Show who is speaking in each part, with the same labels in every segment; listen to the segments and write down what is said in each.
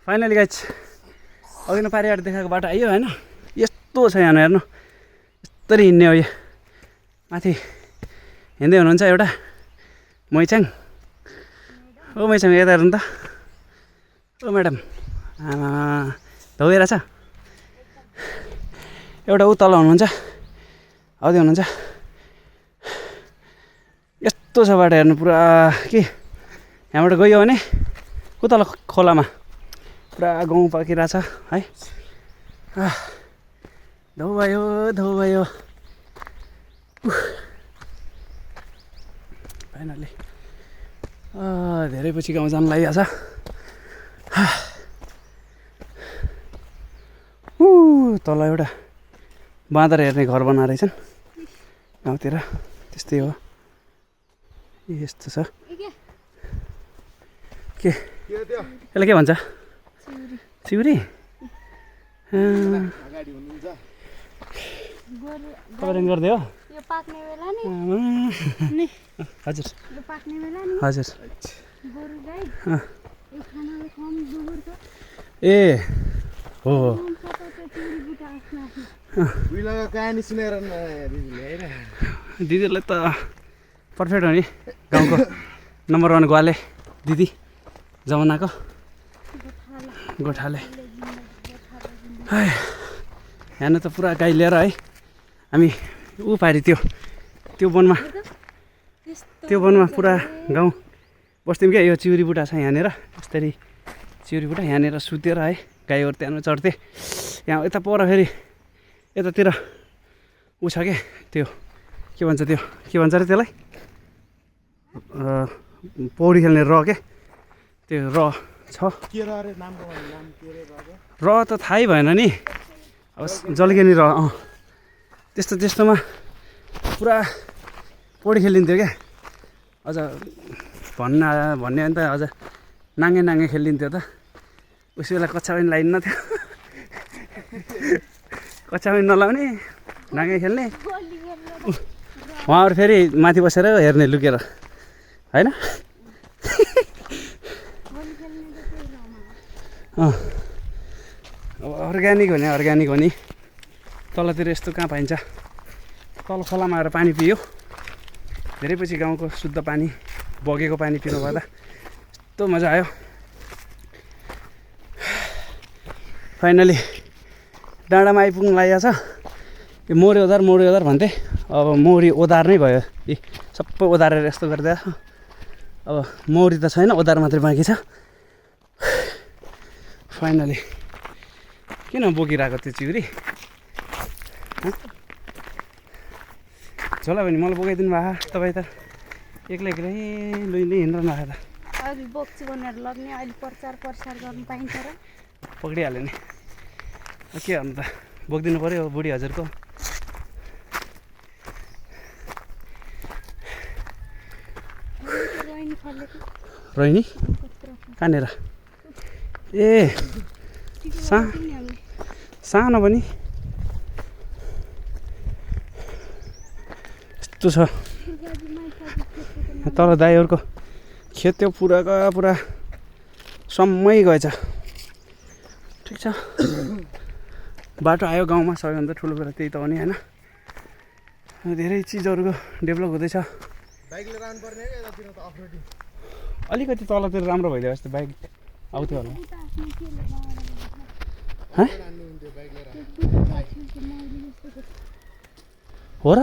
Speaker 1: Finally guys अघि न पारिबाट देखाएको बाटो आइयो होइन यस्तो छ यहाँ हेर्नु यस्तरी हिँड्ने हो यो माथि हिँड्दै हुनुहुन्छ एउटा मैचाङ ओ मैचाङ यता हेर्नु त ओ म्याडम धोइरहेछ एउटा ऊ तल हुनुहुन्छ आउँदै हुनुहुन्छ यस्तो छ बाटो हेर्नु पुरा कि यहाँबाट गयो भने उतल खोलामा पुरा गाउँ पाकिरहेछ है धौ भयो फाइनली धेरै पछि गाउँ जान लागिहाल्छ तल एउटा बाँदर हेर्ने घर बनाएर रहेछन् गाउँतिर त्यस्तै हो यस्तो छ के यसलाई के भन्छ चिउरी तपाईँले गर्दै हो हजुर हजुर ए हो दिदीहरूलाई त पर्फेक्ट हो नि गाउँको नम्बर 1 ग्वाले दिदी जमानाको गोठाले यहाँ त पुरा गाई लिएर है हामी ऊ पारि त्यो वनमा पुरा गाउँ बस्थ्यौँ क्या यो चिउरी बुटा छ यहाँनिर यस्तरी चिउरी बुटा यहाँनिर सुतेर है गाईहरू त्यहाँ चढ्थे यहाँ यता पर फेरि यतातिर ऊ छ क्या त्यो के भन्छ अरे त्यसलाई पौडी खेल्ने र के त्यो र छ र त थाहै भएन नि अब जल्केनी र त्यस्तोमा पुरा पौडी खेलिन्थ्यो क्या अझ भन्ने अन्त अझ नाङ्गे खेलिन्थ्यो त उस बेला कच्चा पनि लाइन्न थियो कच्चा पनि नलाउने नाङ्गे खेल्ने उहाँहरू फेरि माथि बसेर हेर्ने लुकेर होइन अब अर्ग्यानिक हो नि तलतिर यस्तो कहाँ पाइन्छ तल खोलामा आएर पानी पियो धेरै पछि गाउँको शुद्ध पानी बगेको पानी पिनु पर्दा यस्तो मजा आयो फाइनली डाँडामा आइपुग्नु लागेको छ यो मौरी ओदार भन्थे अब मौरी ओदार नै भयो यी सबै ओदारेर यस्तो गर्दा अब मौरी त छैन ओदार मात्रै बाँकी छ फाइनली किन बोकिरहेको त्यो चिउरी झोला भने मलाई बोकाइदिनु भएको तपाईँ त एक्लै लुइँदै हिँड्नु भएको त
Speaker 2: बोक्छु भनेर लग्ने अहिले प्रचार गर्नु पाइन्छ र
Speaker 1: पक्रिहाल्यो नि के गर्नु त बोकिदिनु पऱ्यो बुढी हजुरको रोहिणी कहाँनिर ए सानो पनि यस्तो छ तल दाइहरूको खेत त्यो पुरा सम्मै गएछ ठिक छ बाटो आयो गाउँमा सबैभन्दा ठुलो कुरा त्यही त हो नि होइन धेरै चिजहरूको डेभलप हुँदैछ अलिकति तलतिर राम्रो भइदियो जस्तो बाइक आउँथ्यो होला हो र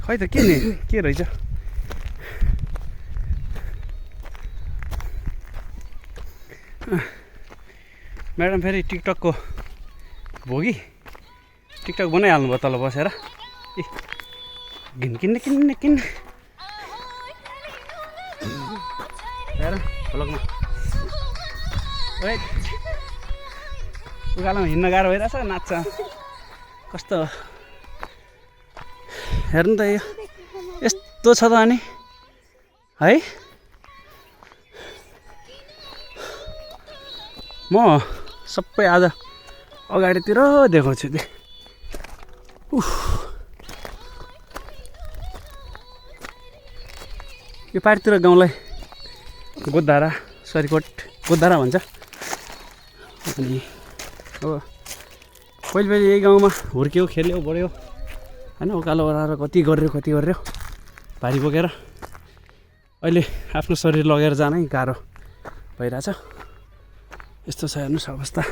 Speaker 1: खै त के रहेछ म्याडम फेरि टिकटकको भोगी टिकटक बनाइहाल्नु भयो तल बसेर ए किन्ने हेर भ्लगमा उकालोमा हिँड्न गाह्रो भइरहेछ नाच्छ कस्तो हेर्नु त यो यस्तो छ त अनि है म सबै आज अगाडितिर देखाउँछु त्यो यो पारितिर गाउँलाई गोदधारा सरीकोट गोदारा भन्छ। अनि अब पहिले पहिले यही गाउँमा हुर्क्यो खेल्यो बढ्यो होइन, उकालो ओह्रालो कति गर्यो भारी बोकेर। अहिले आफ्नो शरीर लगेर जानै गाह्रो भइरहेछ। यस्तो छ हेर्नुहोस् अवस्था,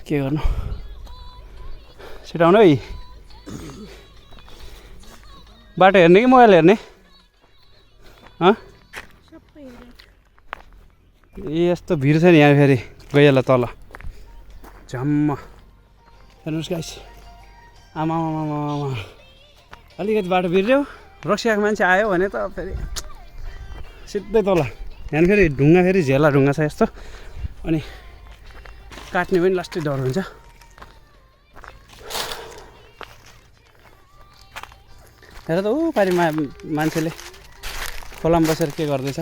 Speaker 1: के गर्नु। छिटाउनु है, बाटो हेर्ने कि मोबाइल हेर्ने?
Speaker 2: सबै हेरेँ।
Speaker 1: ए यस्तो भिड छ नि यहाँ फेरि गइहाल्ला तल झम्म। हेर्नुहोस् गाइस, आमा अलिकति बाटो बिर्यो, रक्सियाको मान्छे आयो भने त फेरि सिधै तल। यहाँ फेरि ढुङ्गा, फेरि झेला ढुङ्गा छ यस्तो, अनि काट्ने पनि लास्टै डर हुन्छ। हेर त ऊ पारि मान्छेले खोलामा बसेर के गर्दैछ।